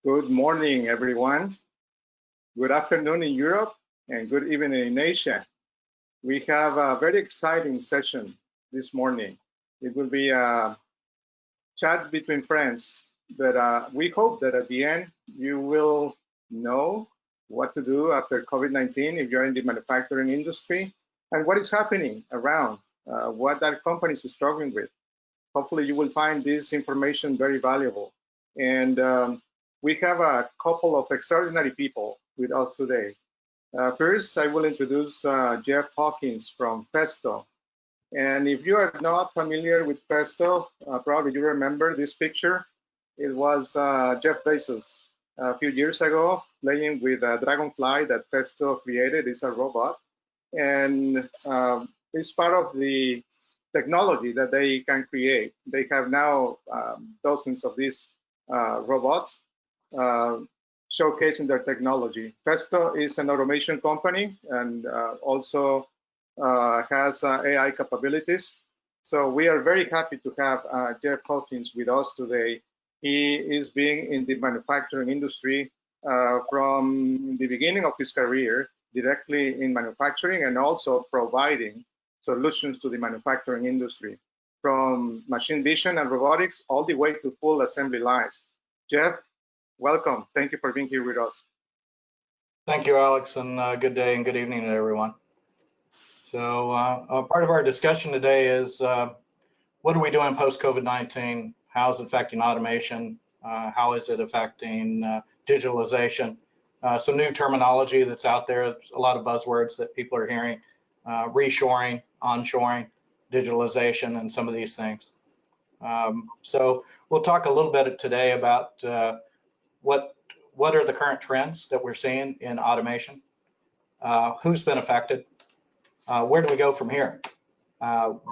Good morning, everyone. Good afternoon in Europe and good evening in Asia. We have a very exciting session this morning. It will be a chat between friends, but we hope that at the end you will know what to do after COVID-19 if you're in the manufacturing industry and what is happening around, what our companies are struggling with. Hopefully you will find this information very valuable. And we have a couple of extraordinary people with us today. First, I will introduce Jeff Hawkins from Festo. And if you are not familiar with Festo, probably you remember this picture. It was Jeff Bezos a few years ago playing with a dragonfly that Festo created. It's a robot. And it's part of the technology that they can create. They have now dozens of these robots showcasing their technology. Festo is an automation company and also has AI capabilities. So we are very happy to have Jeff Hawkins with us today. He is being in the manufacturing industry from the beginning of his career, directly in manufacturing and also providing solutions to the manufacturing industry, from machine vision and robotics all the way to full assembly lines. Jeff, welcome. Thank you for being here with us. Thank you, Alex, and good day and good evening to everyone. So part of our discussion today is what are we doing post-COVID-19? How is it affecting automation? How is it affecting digitalization? Some new terminology that's out there, a lot of buzzwords that people are hearing, reshoring, onshoring, digitalization, and some of these things. So we'll talk a little bit today about what are the current trends that we're seeing in automation, who's been affected, where do we go from here,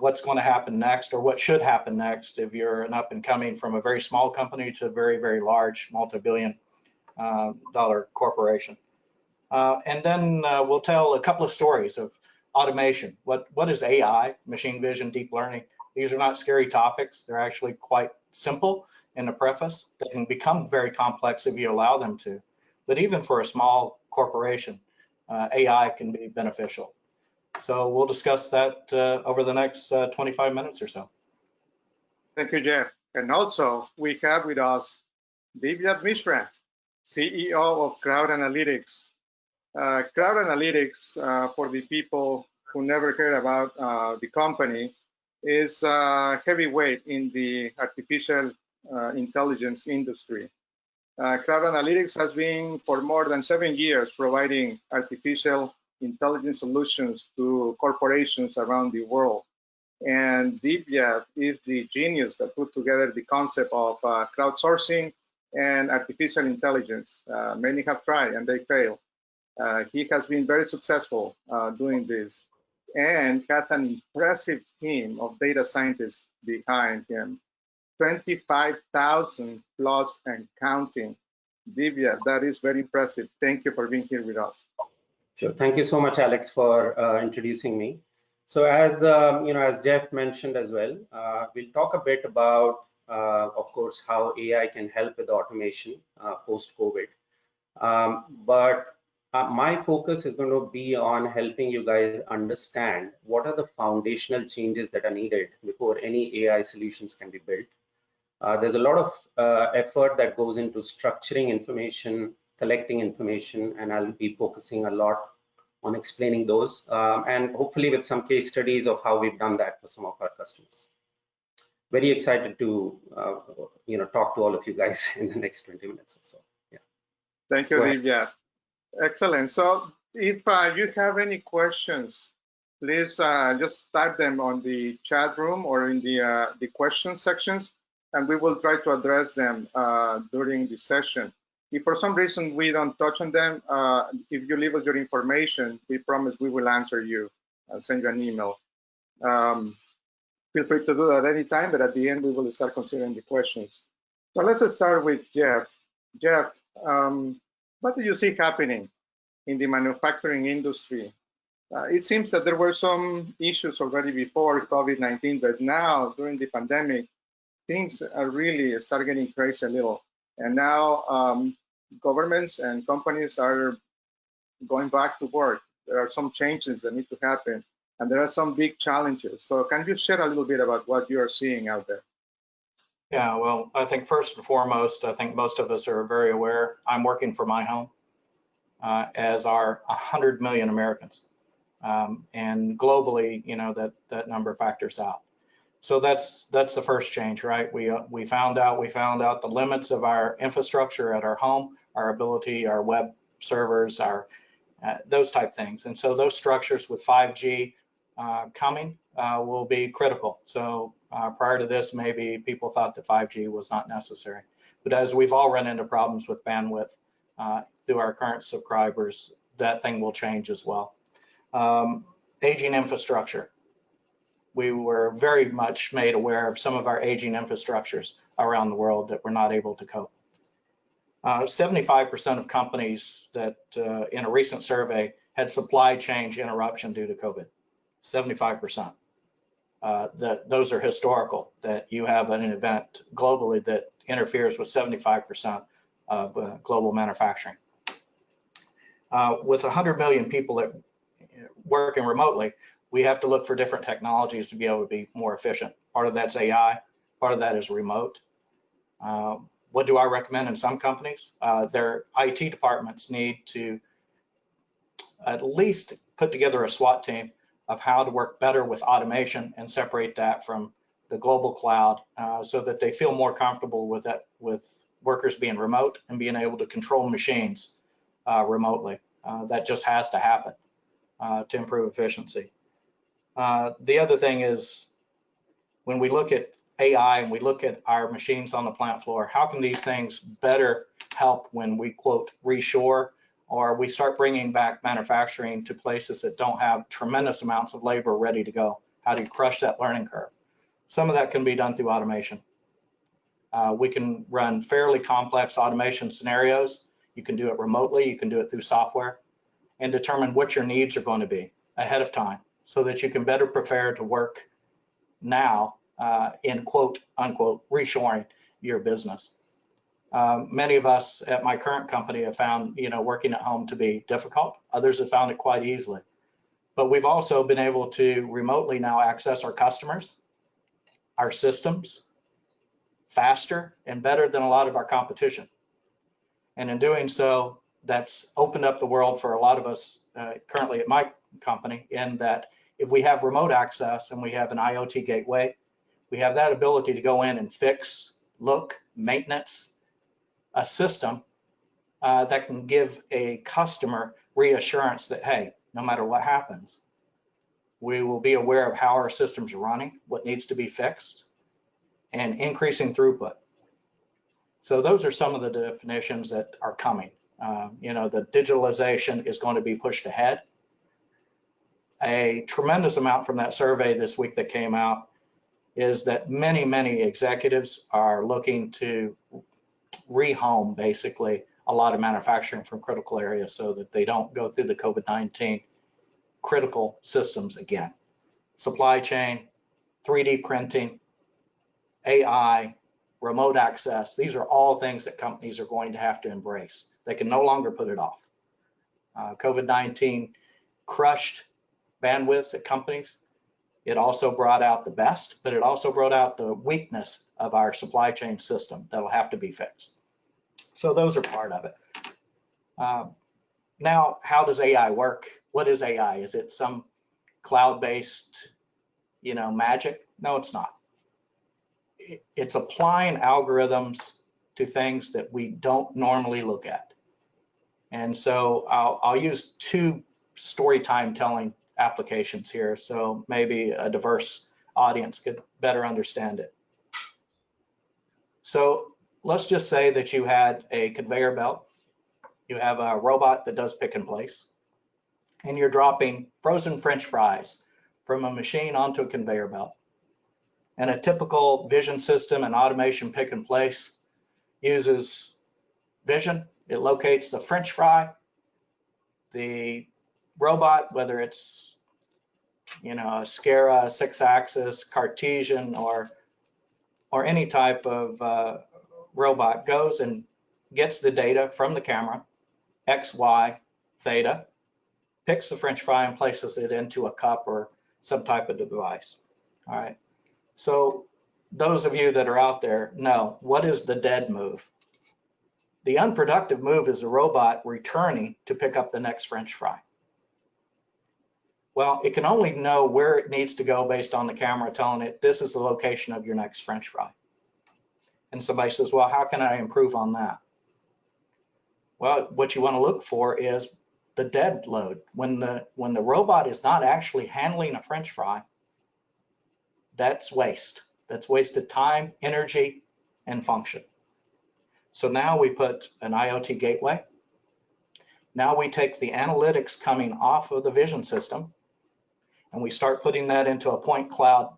what's going to happen next, or what should happen next if you're an up and coming from a very small company to a very, very large multi-billion dollar corporation. And then we'll tell a couple of stories of automation. What is AI, machine vision, deep learning? These are not scary topics. They're actually quite simple in the preface. They can become very complex if you allow them to. But even for a small corporation, AI can be beneficial. So we'll discuss that over the next 25 minutes or so. Thank you, Jeff. And also we have with us Divyabh Mishra, CEO of CrowdANALYTIX. CrowdANALYTIX, for the people who never heard about the company, is a heavyweight in the artificial intelligence industry. CrowdANALYTIX has been for more than 7 years providing artificial intelligence solutions to corporations around the world. And Divyabh is the genius that put together the concept of crowdsourcing and artificial intelligence. Many have tried and they fail. He has been very successful doing this and has an impressive team of data scientists behind him. 25,000 plus and counting. Divyabh, that is very impressive. Thank you for being here with us. Sure. Thank you so much, Alex, for introducing me. So as as Jeff mentioned as well, we'll talk a bit about, of course, how AI can help with automation post-COVID. But my focus is going to be on helping you guys understand what are the foundational changes that are needed before any AI solutions can be built. There's a lot of effort that goes into structuring information, collecting information, and I'll be focusing a lot on explaining those, and hopefully with some case studies of how we've done that for some of our customers. Very excited to talk to all of you guys in the next 20 minutes or so. Yeah. Thank you, Divyabh. Excellent. So if you have any questions, please just type them on the chat room or in the question sections, and we will try to address them during the session. If for some reason we don't touch on them, if you leave us your information, we promise we will answer you. I'll send you an email. Feel free to do that anytime, but at the end we will start considering the questions. So let's start with Jeff. Jeff, what do you see happening in the manufacturing industry? It seems that there were some issues already before COVID-19, but now during the pandemic, things are really start getting crazy a little. And now governments and companies are going back to work. There are some changes that need to happen, and there are some big challenges. So can you share a little bit about what you are seeing out there? Yeah, well, I think first and foremost, I think most of us are very aware. I'm working from my home, as are 100 million Americans. And globally, that number factors out. So that's the first change, right? We found out the limits of our infrastructure at our home, our ability, our web servers, our those type things. And so those structures with 5G coming will be critical. So prior to this, maybe people thought that 5G was not necessary. But as we've all run into problems with bandwidth through our current subscribers, that thing will change as well. Aging infrastructure. We were very much made aware of some of our aging infrastructures around the world that were not able to cope. 75% of companies that in a recent survey had supply chain interruption due to COVID. 75%. Those are historical, that you have an event globally that interferes with 75% of global manufacturing. With 100 million people that working remotely, we have to look for different technologies to be able to be more efficient. Part of that's AI, part of that is remote. What do I recommend in some companies? Their IT departments need to at least put together a SWAT team of how to work better with automation and separate that from the global cloud so that they feel more comfortable with that, with workers being remote and being able to control machines remotely. That just has to happen to improve efficiency. The other thing is, when we look at AI and we look at our machines on the plant floor, how can these things better help when we quote reshore, or we start bringing back manufacturing to places that don't have tremendous amounts of labor ready to go? How do you crush that learning curve? Some of that can be done through automation. We can run fairly complex automation scenarios. You can do it remotely, you can do it through software, and determine what your needs are going to be ahead of time so that you can better prepare to work now in quote unquote reshoring your business. Many of us at my current company have found working at home to be difficult. Others have found it quite easily. But we've also been able to remotely now access our customers, our systems, faster and better than a lot of our competition. And in doing so, that's opened up the world for a lot of us currently at my company, in that if we have remote access and we have an IoT gateway, we have that ability to go in and fix, look, maintenance a system that can give a customer reassurance that, hey, no matter what happens, we will be aware of how our systems are running, what needs to be fixed, and increasing throughput. So those are some of the definitions that are coming. The digitalization is going to be pushed ahead. A tremendous amount from that survey this week that came out is that many, many executives are looking to rehome basically a lot of manufacturing from critical areas so that they don't go through the COVID-19 critical systems again. Supply chain, 3D printing, AI, remote access, these are all things that companies are going to have to embrace. They can no longer put it off. COVID-19 crushed bandwidths at companies. It also brought out the best, but it also brought out the weakness of our supply chain system that'll have to be fixed. So those are part of it. Now, how does AI work? What is AI? Is it some cloud-based, magic? No, it's not. It's applying algorithms to things that we don't normally look at. And so I'll use two story time telling applications here, so maybe a diverse audience could better understand it. So let's just say that you had a conveyor belt. You have a robot that does pick and place, and you're dropping frozen French fries from a machine onto a conveyor belt. And a typical vision system and automation pick and place uses vision. It locates the French fry. The robot, whether it's a SCARA, 6-axis, Cartesian, or any type of robot, goes and gets the data from the camera, X, Y, theta, picks the French fry and places it into a cup or some type of device. All right. So those of you that are out there know, what is the dead move? The unproductive move is a robot returning to pick up the next French fry. Well, it can only know where it needs to go based on the camera telling it this is the location of your next French fry. And somebody says, well, how can I improve on that? Well, what you want to look for is the dead load. When the robot is not actually handling a French fry, that's waste. That's wasted time, energy, and function. So now we put an IoT gateway. Now we take the analytics coming off of the vision system and we start putting that into a point cloud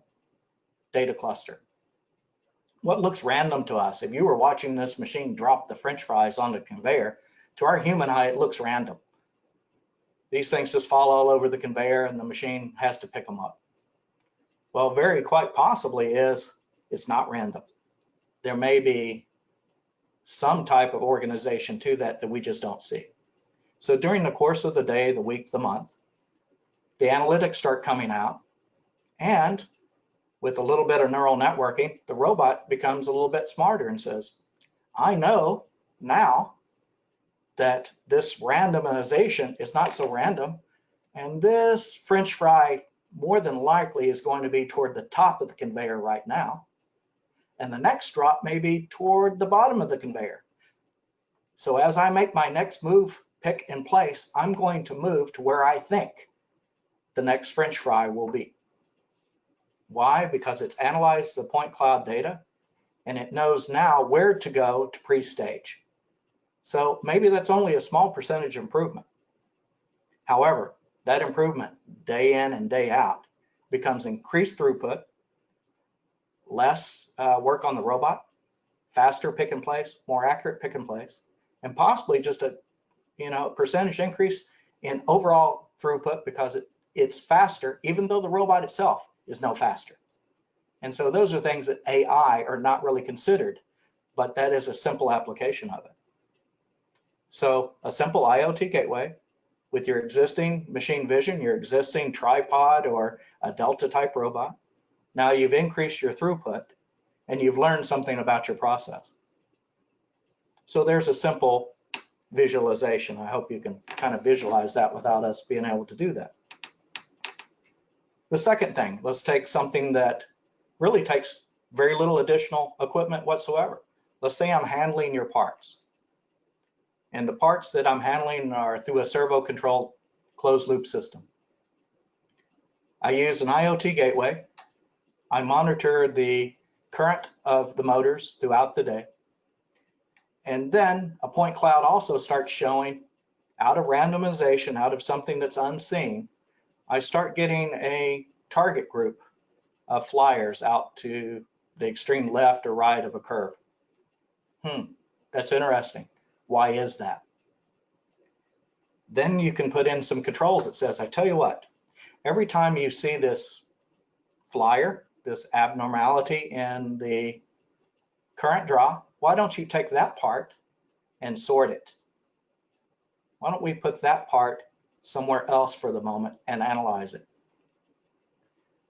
data cluster. What looks random to us, if you were watching this machine drop the French fries on the conveyor, to our human eye, it looks random. These things just fall all over the conveyor and the machine has to pick them up. Well, very quite possibly it's not random. There may be some type of organization to that we just don't see. So during the course of the day, the week, the month, the analytics start coming out, and with a little bit of neural networking, the robot becomes a little bit smarter and says, I know now that this randomization is not so random, and this French fry more than likely is going to be toward the top of the conveyor right now, and the next drop may be toward the bottom of the conveyor. So as I make my next move, pick and place, I'm going to move to where I think the next French fry will be. Why? Because it's analyzed the point cloud data and it knows now where to go to pre-stage. So maybe that's only a small percentage improvement. However, that improvement day in and day out becomes increased throughput, less work on the robot, faster pick and place, more accurate pick and place, and possibly just a percentage increase in overall throughput because it's faster, even though the robot itself is no faster. And so those are things that AI are not really considered, but that is a simple application of it. So a simple IoT gateway with your existing machine vision, your existing tripod or a Delta type robot. Now you've increased your throughput and you've learned something about your process. So there's a simple visualization. I hope you can kind of visualize that without us being able to do that. The second thing, let's take something that really takes very little additional equipment whatsoever. Let's say I'm handling your parts. And the parts that I'm handling are through a servo-controlled closed loop system. I use an IoT gateway. I monitor the current of the motors throughout the day. And then a point cloud also starts showing, out of randomization, out of something that's unseen, I start getting a target group of flyers out to the extreme left or right of a curve. That's interesting. Why is that? Then you can put in some controls that says, I tell you what, every time you see this flyer, this abnormality in the current draw, why don't you take that part and sort it? Why don't we put that part somewhere else for the moment and analyze it?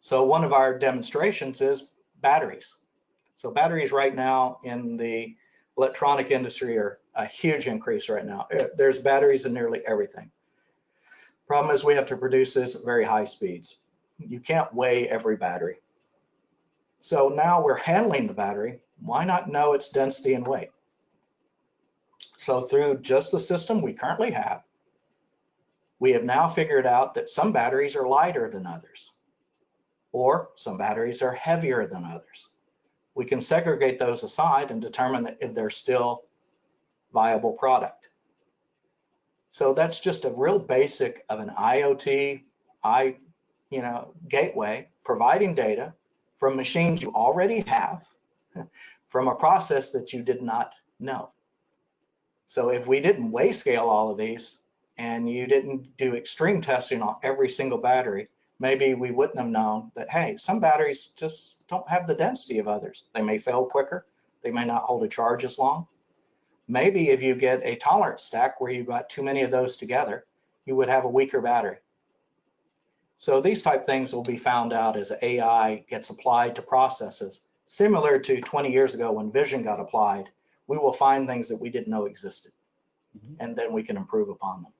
So one of our demonstrations is batteries. So batteries right now in the electronic industry are a huge increase right now. There's batteries in nearly everything. Problem is we have to produce this at very high speeds. You can't weigh every battery. So now we're handling the battery. Why not know its density and weight? So through just the system we currently have, we have now figured out that some batteries are lighter than others, or some batteries are heavier than others. We can segregate those aside and determine if they're still viable product. So that's just a real basic of an IoT gateway, providing data from machines you already have, from a process that you did not know. So if we didn't weigh scale all of these and you didn't do extreme testing on every single battery, maybe we wouldn't have known that, hey, some batteries just don't have the density of others. They may fail quicker. They may not hold a charge as long. Maybe if you get a tolerance stack where you've got too many of those together, you would have a weaker battery. So these type things will be found out as AI gets applied to processes. Similar to 20 years ago when vision got applied, we will find things that we didn't know existed, and then we can improve upon them.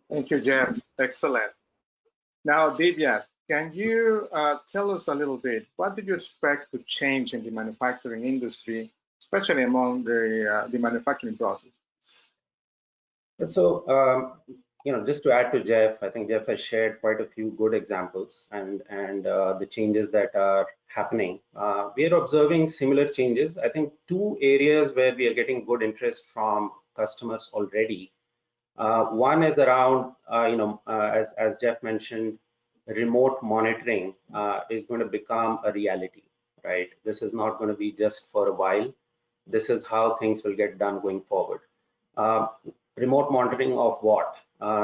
Thank you, Jeff. Excellent. Now, Divyabh, can you tell us a little bit, what do you expect to change in the manufacturing industry, especially among the manufacturing process? So, just to add to Jeff, I think Jeff has shared quite a few good examples and the changes that are happening. We are observing similar changes. I think two areas where we are getting good interest from customers already. One is around, as Jeff mentioned, remote monitoring is going to become a reality, right? This is not going to be just for a while. This is how things will get done going forward. Remote monitoring of what?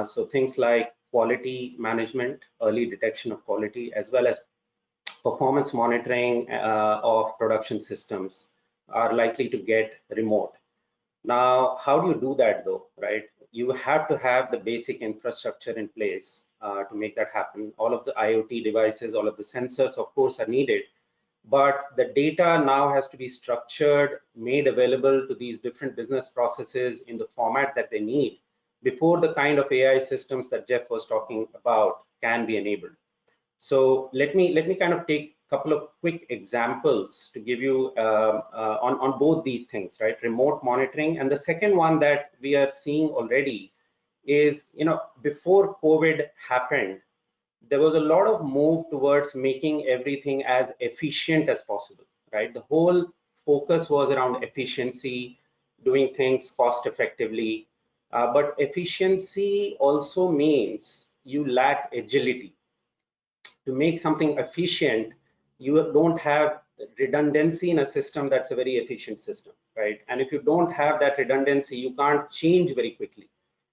So things like quality management, early detection of quality, as well as performance monitoring of production systems are likely to get remote. Now, how do you do that though, right? You have to have the basic infrastructure in place to make that happen. All of the IoT devices, all of the sensors, of course, are needed, but the data now has to be structured, made available to these different business processes in the format that they need before the kind of AI systems that Jeff was talking about can be enabled. So let me kind of take a couple of quick examples to give you on both these things, right? Remote monitoring, and the second one that we are seeing already is, before COVID happened, there was a lot of move towards making everything as efficient as possible, right? The whole focus was around efficiency, doing things cost effectively, but efficiency also means you lack agility. To make something efficient, you don't have redundancy in a system that's a very efficient system, right? And if you don't have that redundancy, you can't change very quickly.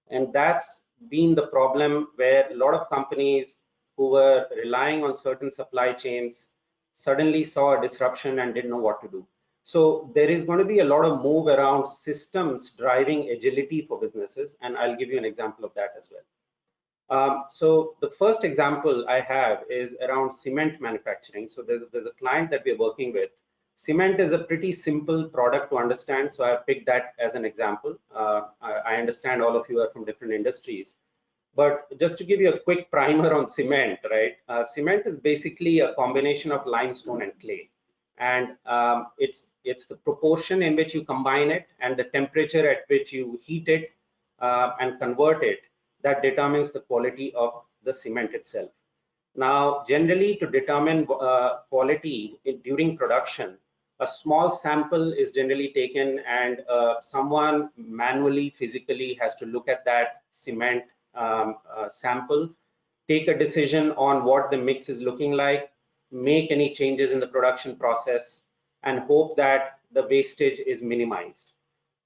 And that's been the problem where a lot of companies who were relying on certain supply chains suddenly saw a disruption and didn't know what to do. So there is going to be a lot of move around systems driving agility for businesses, and I'll give you an example of that as well. So the first example I have is around cement manufacturing. So there's a client that we're working with. Cement is a pretty simple product to understand, so I picked that as an example. I understand all of you are from different industries, but just to give you a quick primer on cement, right? Cement is basically a combination of limestone and clay, and it's the proportion in which you combine it and the temperature at which you heat it and convert it that determines the quality of the cement itself. Now, generally, to determine quality during production, a small sample is generally taken, and someone manually, physically has to look at that cement sample, take a decision on what the mix is looking like, make any changes in the production process, and hope that the wastage is minimized.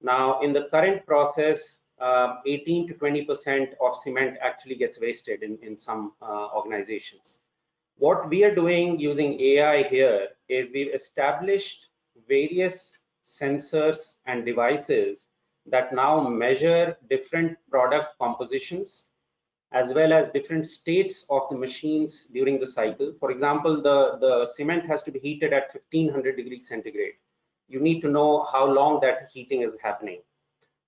Now, in the current process, 18 to 20% of cement actually gets wasted in some organizations. What we are doing using AI here is we've established various sensors and devices that now measure different product compositions as well as different states of the machines during the cycle. For example, the cement has to be heated at 1500 degrees centigrade. You need to know how long that heating is happening.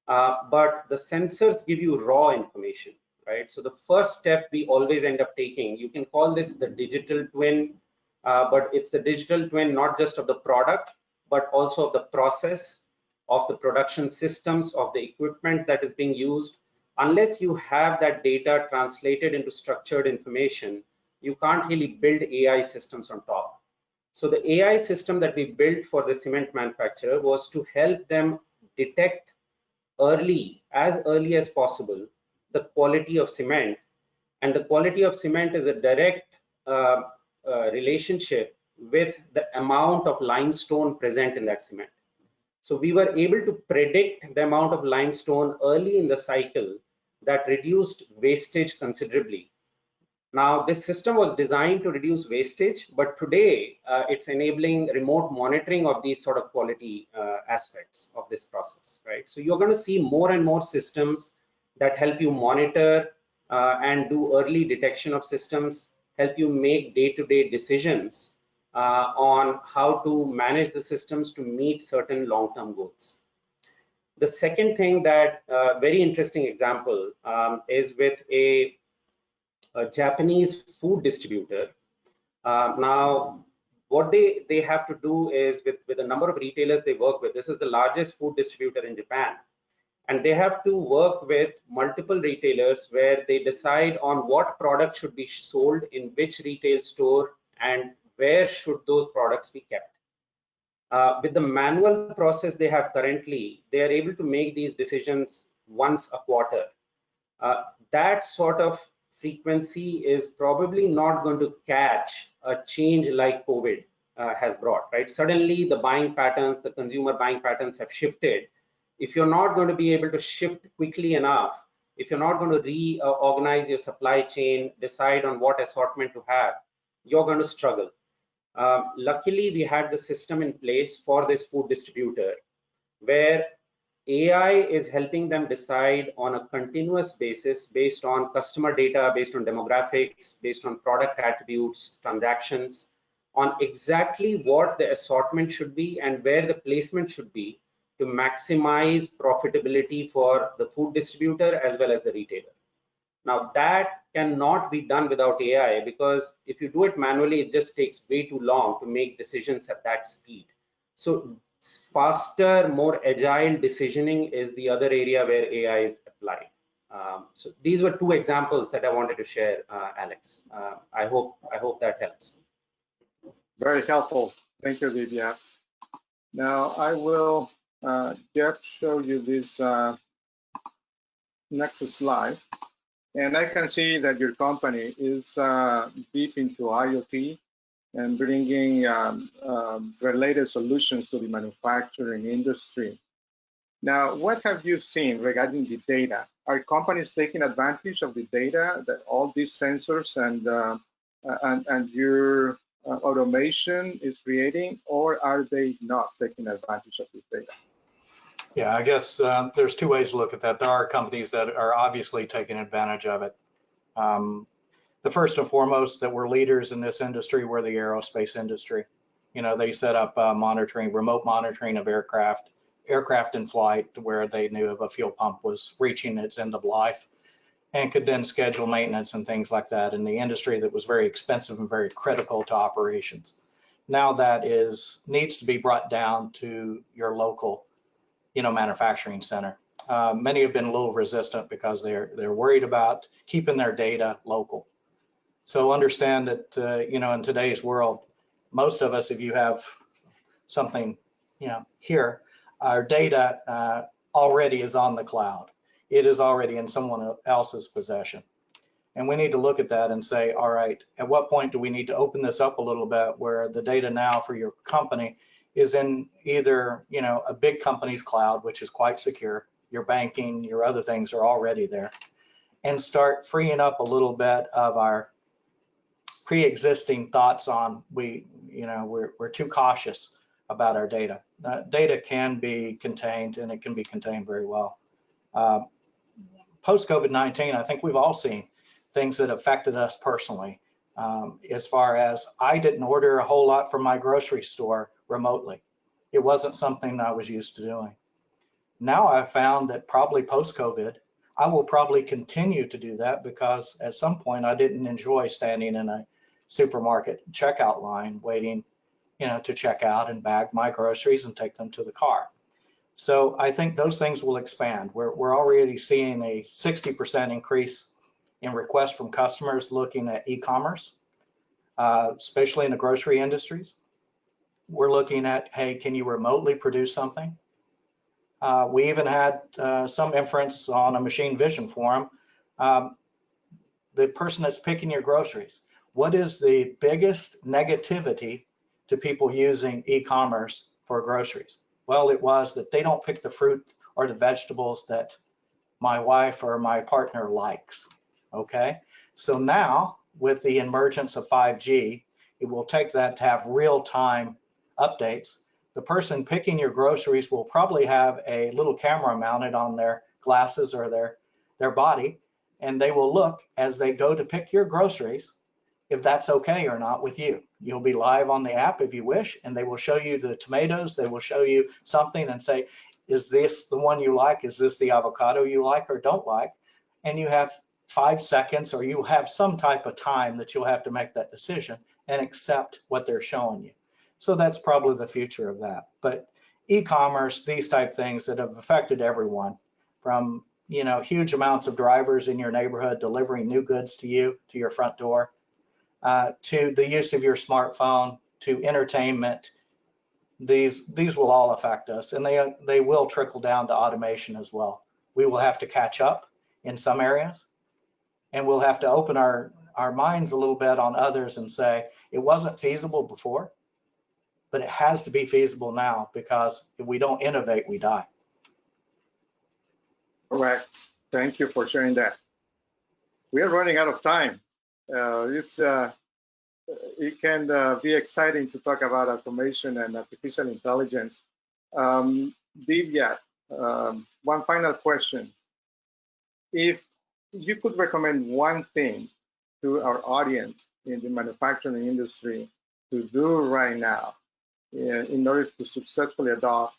But the sensors give you raw information, right? So the first step we always end up taking, you can call this the digital twin, but it's a digital twin not just of the product, but also of the process, of the production systems, of the equipment that is being used. Unless you have that data translated into structured information, you can't really build AI systems on top. So the AI system that we built for the cement manufacturer was to help them detect as early as possible, the quality of cement. And the quality of cement is a direct relationship with the amount of limestone present in that cement. So we were able to predict the amount of limestone early in the cycle that reduced wastage considerably. Now, this system was designed to reduce wastage, but today it's enabling remote monitoring of these sort of quality aspects of this process, right? So you're going to see more and more systems that help you monitor and do early detection of systems, help you make day-to-day decisions on how to manage the systems to meet certain long-term goals. The second thing that very interesting example is with a Japanese food distributor. Now, what they have to do is with a number of retailers they work with. This is the largest food distributor in Japan, and they have to work with multiple retailers where they decide on what product should be sold in which retail store and where should those products be kept. With the manual process they have currently, they are able to make these decisions once a quarter. That sort of frequency is probably not going to catch a change like COVID has brought, right? Suddenly the buying patterns, the consumer buying patterns have shifted. If you're not going to be able to shift quickly enough, if you're not going to reorganize your supply chain, decide on what assortment to have, you're going to struggle. Luckily, we had the system in place for this food distributor where AI is helping them decide on a continuous basis based on customer data, based on demographics, based on product attributes, transactions, on exactly what the assortment should be and where the placement should be to maximize profitability for the food distributor as well as the retailer. Now, that cannot be done without AI because if you do it manually, it just takes way too long to make decisions at that speed. So faster, more agile decisioning is the other area where AI is applied. So these were two examples that I wanted to share, Alex. I hope that helps. Very helpful. Thank you, Divyabh. Now I will Jeff show you this next slide. And I can see that your company is deep into IoT and bringing related solutions to the manufacturing industry. Now, what have you seen regarding the data? Are companies taking advantage of the data that all these sensors and your automation is creating, or are they not taking advantage of this data? Yeah, I guess there's two ways to look at that. There are companies that are obviously taking advantage of it. The first and foremost that were leaders in this industry were the aerospace industry. You know, they set up monitoring, remote monitoring of aircraft in flight where they knew if a fuel pump was reaching its end of life and could then schedule maintenance and things like that in the industry that was very expensive and very critical to operations. Now that needs to be brought down to your local manufacturing center. Many have been a little resistant because they're worried about keeping their data local. So understand that in today's world, most of us, if you have something here, our data already is on the cloud. It is already in someone else's possession. And we need to look at that and say, all right, at what point do we need to open this up a little bit where the data now for your company is in either, a big company's cloud, which is quite secure, your banking, your other things are already there, and start freeing up a little bit of our pre-existing thoughts on we're too cautious about our data. Data can be contained, and it can be contained very well. Post-COVID-19, I think we've all seen things that affected us personally. As far as I didn't order a whole lot from my grocery store remotely. It wasn't something I was used to doing. Now I've found that probably post-COVID, I will probably continue to do that because at some point I didn't enjoy standing in a supermarket checkout line waiting, to check out and bag my groceries and take them to the car. So I think those things will expand. We're already seeing a 60% increase in requests from customers looking at e-commerce, especially in the grocery industries. We're looking at, hey, can you remotely produce something? We even had some inference on a machine vision forum. The person that's picking your groceries, what is the biggest negativity to people using e-commerce for groceries? Well, it was that they don't pick the fruit or the vegetables that my wife or my partner likes. Okay, so now with the emergence of 5G, it will take that to have real-time updates. The person picking your groceries will probably have a little camera mounted on their glasses or their body, and they will look as they go to pick your groceries if that's okay or not with you. You'll be live on the app if you wish, and they will show you the tomatoes. They will show you something and say, is this the one you like? Is this the avocado you like or don't like? And you have 5 seconds, or you have some type of time that you'll have to make that decision and accept what they're showing you. So that's probably the future of that. But e-commerce, these type things that have affected everyone, from huge amounts of drivers in your neighborhood delivering new goods to you, to your front door, to the use of your smartphone, to entertainment, these will all affect us, and they will trickle down to automation as well. We will have to catch up in some areas, and we'll have to open our minds a little bit on others and say, it wasn't feasible before, but it has to be feasible now, because if we don't innovate, we die. Correct. Thank you for sharing that. We are running out of time. It can be exciting to talk about automation and artificial intelligence. Divyabh, one final question. If you could recommend one thing to our audience in the manufacturing industry to do right now in order to successfully adopt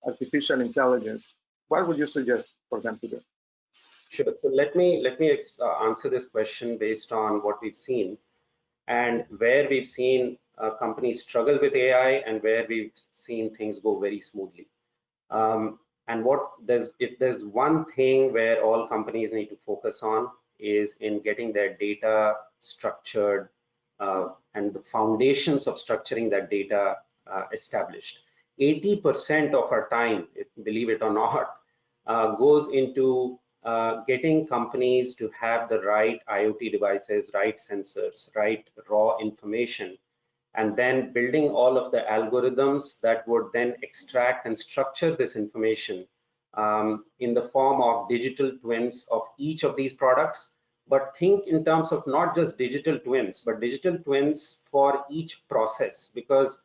artificial intelligence, what would you suggest for them to do? Sure. So let me answer this question based on what we've seen and where we've seen companies struggle with AI and where we've seen things go very smoothly. And if there's one thing where all companies need to focus on is in getting their data structured and the foundations of structuring that data established. 80% of our time, believe it or not, goes into getting companies to have the right IoT devices, right sensors, right raw information, and then building all of the algorithms that would then extract and structure this information in the form of digital twins of each of these products. But think in terms of not just digital twins, but digital twins for each process, because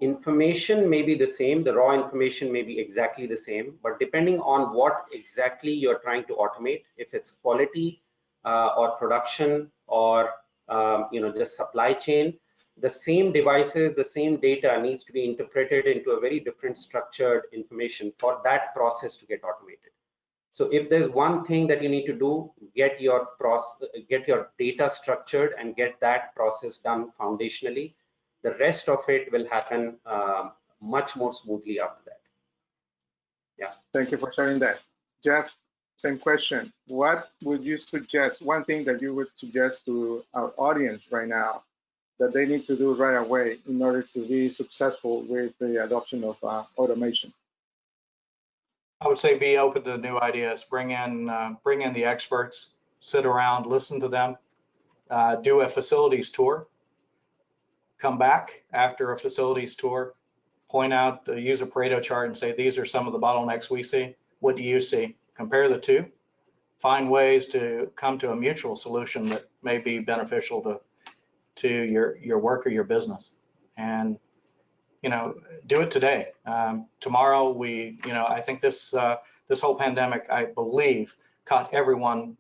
information may be the same, the raw information may be exactly the same, but depending on what exactly you're trying to automate, if it's quality or production or just supply chain, the same devices, the same data needs to be interpreted into a very different structured information for that process to get automated. So if there's one thing that you need to do, get your data structured and get that process done foundationally. The rest of it will happen much more smoothly after that. Yeah. Thank you for sharing that. Jeff, same question. What would you suggest, one thing that you would suggest to our audience right now that they need to do right away in order to be successful with the adoption of automation? I would say be open to new ideas. Bring in the experts, sit around, listen to them, do a facilities tour. Come back after a facilities tour, point out, use a Pareto chart and say, these are some of the bottlenecks we see. What do you see? Compare the two. Find ways to come to a mutual solution that may be beneficial to your work or your business. And do it today. Tomorrow, I think this whole pandemic, I believe, caught everyone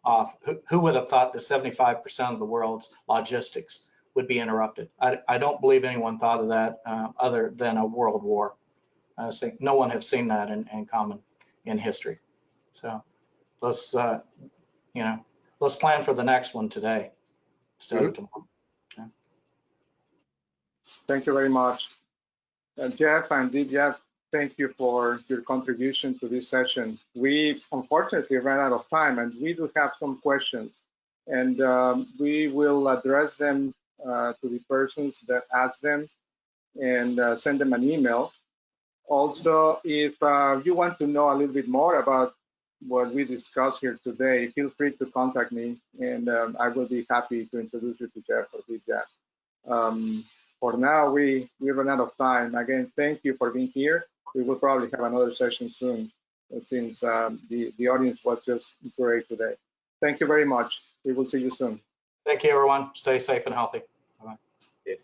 off. Who would have thought that 75% of the world's logistics would be interrupted? I don't believe anyone thought of that other than a world war. I think no one has seen that in common in history. So let's plan for the next one today instead of tomorrow. Yeah. Thank you very much. Jeff and Divyabh, thank you for your contribution to this session. We unfortunately ran out of time, and we do have some questions, and we will address them to the persons that asked them and send them an email. Also, if you want to know a little bit more about what we discussed here today, feel free to contact me, and I will be happy to introduce you to Jeff or Divyabh. For now, we run out of time. Again, thank you for being here. We will probably have another session soon, since the audience was just great today. Thank you very much. We will see you soon. Thank you, everyone. Stay safe and healthy. Bye-bye. Yeah.